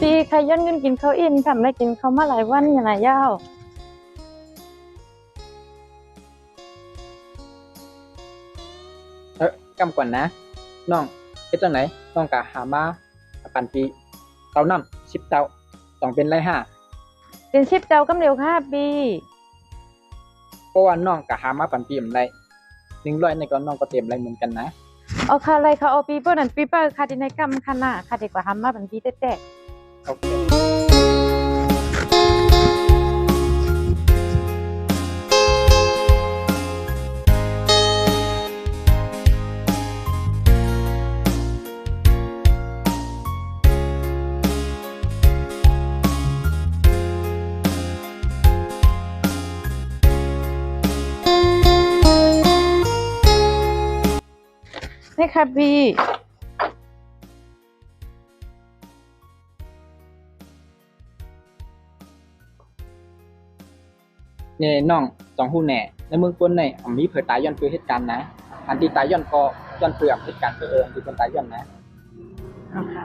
ปีใครย้อนเงินกินข้าวอินทำอะไรกินข้าวมาหลายวันอย่างไรยาวกำก่อนนะน้องเฮ็ดจังไหนน้องกะหามาปันปีเตาน้ำ10 เตาต้องเป็นไรเป็น10 เจ้ากำเร็วค่ะปี เพราะว่าน้องกะหามาปันปีมันไร100ในก็น้องก็เต็มไรเหมือนกันนะเอาค่ะอะไรค่ะเอาปีเปิ้ลนั่นปีเปิ้ลค่ะที่ในกำค่ะน่ะค่ะดีกว่าทำมาเป็นปีแตกโอเคนี่ค่ะปีนี่น้องต้องฮู้แน่ในเมืองปนในมีเผยตายย้อนเพื่อเหตุการณ์นะอันที่ตายย้อนก็ย้อนเพื่อเหตุการณ์ที่คนตายย้อนนะเอาค่ะ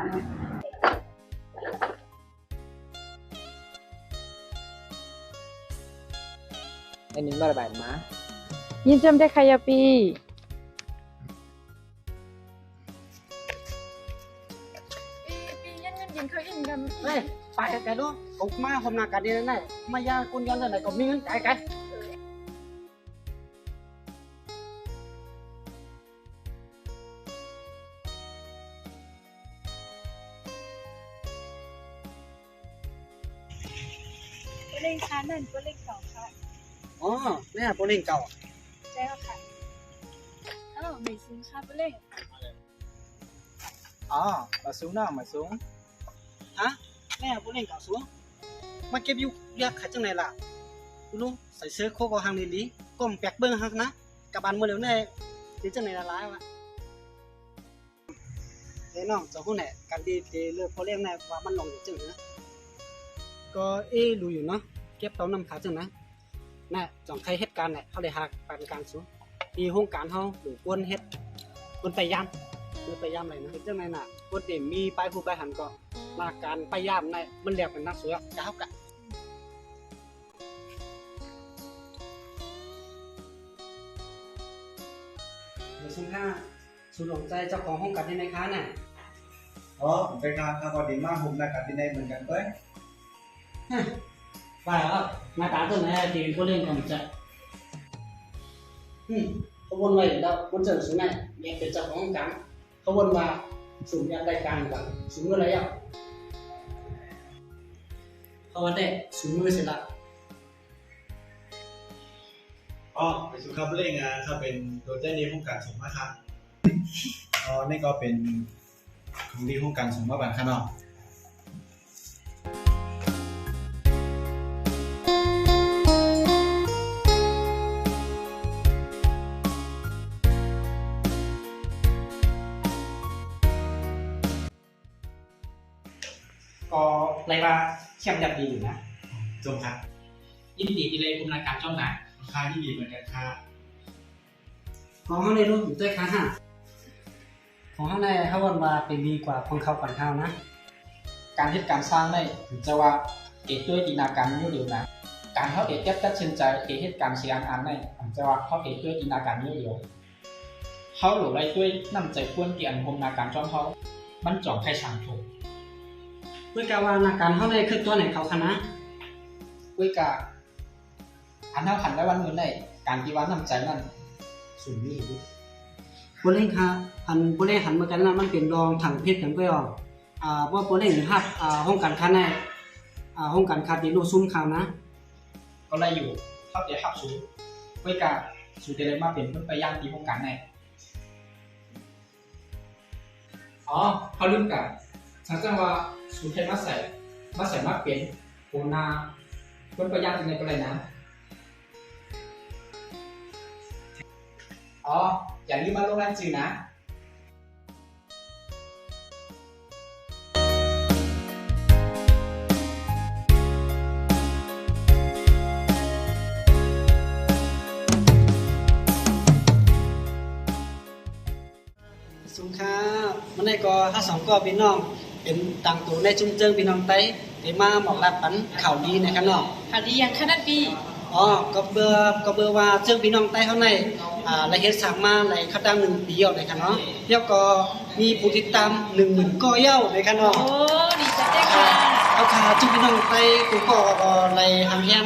ในนี้มาระบายมายินจมได้ค่ะยาปีย้อนเงินกินข้าวอินกัน เฮ้ยไปกันลูกผมมาผมนากันดีนั่นแหละมายาคุณย้อนอะไรก็มีเงินจ่ายกันโปเล่งค่ะนั่นโปเล่งเก่าค่ะอ๋อเนี่ยโปรลิงเก่า ใช่ค่ะไม่ซื้อค่ะโปเล่ง อ๋อมาสูงน้องมาสูงฮะเนี่ยโปรลิงเก่าสูงมาเก็บอยู่เรียกขายจังไหนล่ะลูกใส่เสื้อโคกหางลีก้มแปกเบิ้งฮักนะกับบ้านเมื่อเร็วเนี่ยดีจังไหนละร้ายวะเฮ้น้องจะพูดไหนการดีเลือกโปรลิงเนี่ยว่ามันลงอยู่จังนะก็รู้อยู่เนาะเก็บเต้านำขาจังนะน่ะจ่องใครเหตุการณ์เนี่ยเขาได้หักปานกลางสูงที่โครงการเฮาหรือควรเฮ็ดควรไปย่ำคือไปย่ำอะไรนะจังไหนน่ะควรมีป้ายผู้ป้ายหันก็มาการไปย่ำในมันเรียกเป็นนักสวยก้าวกะเดี๋ยวซึ่งถ้าสูหลงใจเจ้าของห้องการที่ในค้าน่ะ อ๋อผมไปงานพอดีมากผมนักการที่ในเหมือนกันด้วย ว่าแล้วมาตาต้นไหนที่เป็นผู้เล่นของจะเขาวนไว้แล้ววนเจอสูงไหนแยกเป็นเจ้าของห้องการเขาวนมาสูงยากได้การกันสูงเมื่อไรอ่ะเขาว่าได้สูงมือเสร็จละ อ๋อไปสุขาเล่งอ่ะถ้าเป็นตัวเจ้านี้ห้องการสมมาครับอ๋อนี่ก็เป็นของดีห้องการสมมาบันข้างนอกก็ไรว่าเข้มยันดีอยู่นะ จงครับ ยินดีที่เลยคุณรายการช่องไหน ค่าที่ดีเหมือนกันค่ะ ของเขาในรูปอยู่ใต้ค้าห้าของเขาในเขาวนมาเป็นดีกว่าของเขาก่อนเขานะ การเหตุการณ์สร้างได้ถึงจะว่าเกิดด้วยจินตนาการนิ้วเดียวนะการเขาเกิดตัดสินใจเกิดเหตุการณ์เสียงอันได้ถึงจะว่าเขาเกิดด้วยจินตนาการนิ้วเดียวเขาหรือไรด้วยน้ำใจควนที่อันพมนาการจ้องเขามันจ่องใครสั่งถูก ด้วยการว่านาการเขาในคือตัวไหนเขาคณะ ด้วยกาอันเท่าขันได้วันเงินได้การที่ว่าน้ำใจนั่นสูงนี่อยู่ โปรเล่งครับอันโปรเล่งหันมากันแล้วมันเป็นรองถังเพชรกันก็ยอมว่าโปรเล่งหับห้องการค้าในห้องการค้าดีรูซุ่มข่าวนะ ก็เลยอยู่เขาจะขับสูงด้วยกาสูงจะเลยมาเป็นเพื่อนไปย่างตีโครงการในอ๋อเขาลืมกันสังเกตว่าสูงแค่มาใส่มาเป็นโคนาเพื่อนไปย่างตีในก็เลยนะอ๋ออย่าลืมมาลงรายชื่อนะสุขครับมันได้ก็ถ้าสองก็พี่น้อง เป็นต่างตัวในชุมเจิงพี่น้องไต้เดี๋ยวมาหมอกลาปันข่าวดีนะครับเนาะ ข่าวดีอย่างขนาดปี อ๋อก็เบื่อว่าเจิงพี่น้องไต้เขาในรายเฮ็ดสร้างมาหลายคัดดัง1 ปีแล้วนะครับเนาะแล้วก็มีผู้ติดตาม 10,000 ก็เย้านะครับเนาะ โอ้ดีจังเลยค่ะ เอาค่ะจุ่มพี่น้องไต้กูก็ในทางแห่ง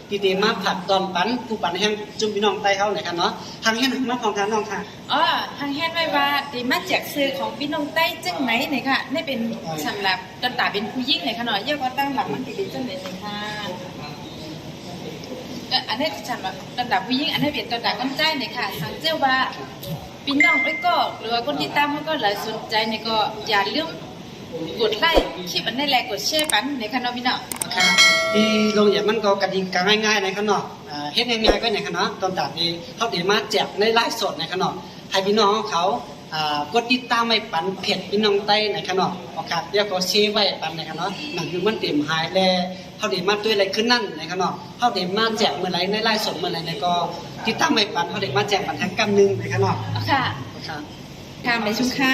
ที่เดมาผัดตอนปันผู้ปันแห่งจุ่มพี่น้องไต้เขาเนี่ยค่ะเนาะทางแห่งมาของทางน้องค่ะ อ๋อทางแฮนไว้ว่าดีมาแจกซื้อของพี่น้องใต้จังไหนเนี่ยค่ะนี่เป็นสำหรับตอนตาเป็นผู้หญิงเนี่ยค่ะเนาะเยอะก็ตั้งหลักมันเป็นจังไหนเลยค่ะอันนี้สำหรับตอนตาผู้หญิงอันนี้เป็นตอนตาคนใจเนี่ยค่ะสังเจ้าว่าพี่น้องไอ้ก็หรือว่าคนที่ตามเขาก็หลายสนใจเนี่ยก็อย่าลืมกดไลค์คลิปอันนี้แหละกดแชร์ปันในค่ะเนาะพี่น้อง ค่ะที่ลงอย่างมันก็กระดิ่งกง่ายๆนะครับเนาะเฮ็ดง่ายๆก็เนี่ยค่ะเนาะตอนตัดนี้เขาเดี๋ยวมาแจกในไลฟ์สดนะครับเนาะให้พี่น้องเขากดติดตามไว้ปันเพจพี่น้องไต้นะครับเนาะโอเคเดี๋ยวก็แชร์ไว้ปันนะครับเนาะหนังคือมันเต็มหายแล้วเขาเดี๋ยวมาด้วยอะไรขึ้นนั่นนะครับเนาะเขาเดี๋ยวมาแจกเมื่อไรในไลฟ์สดเมื่อไรเนี่ยก็ติดตามไว้ปันเขาเดี๋ยวมาแจกปันทั้งกำนึงนะครับเนาะ ค่ะ ค่ะ ค่ะไม่ชุกค่ะ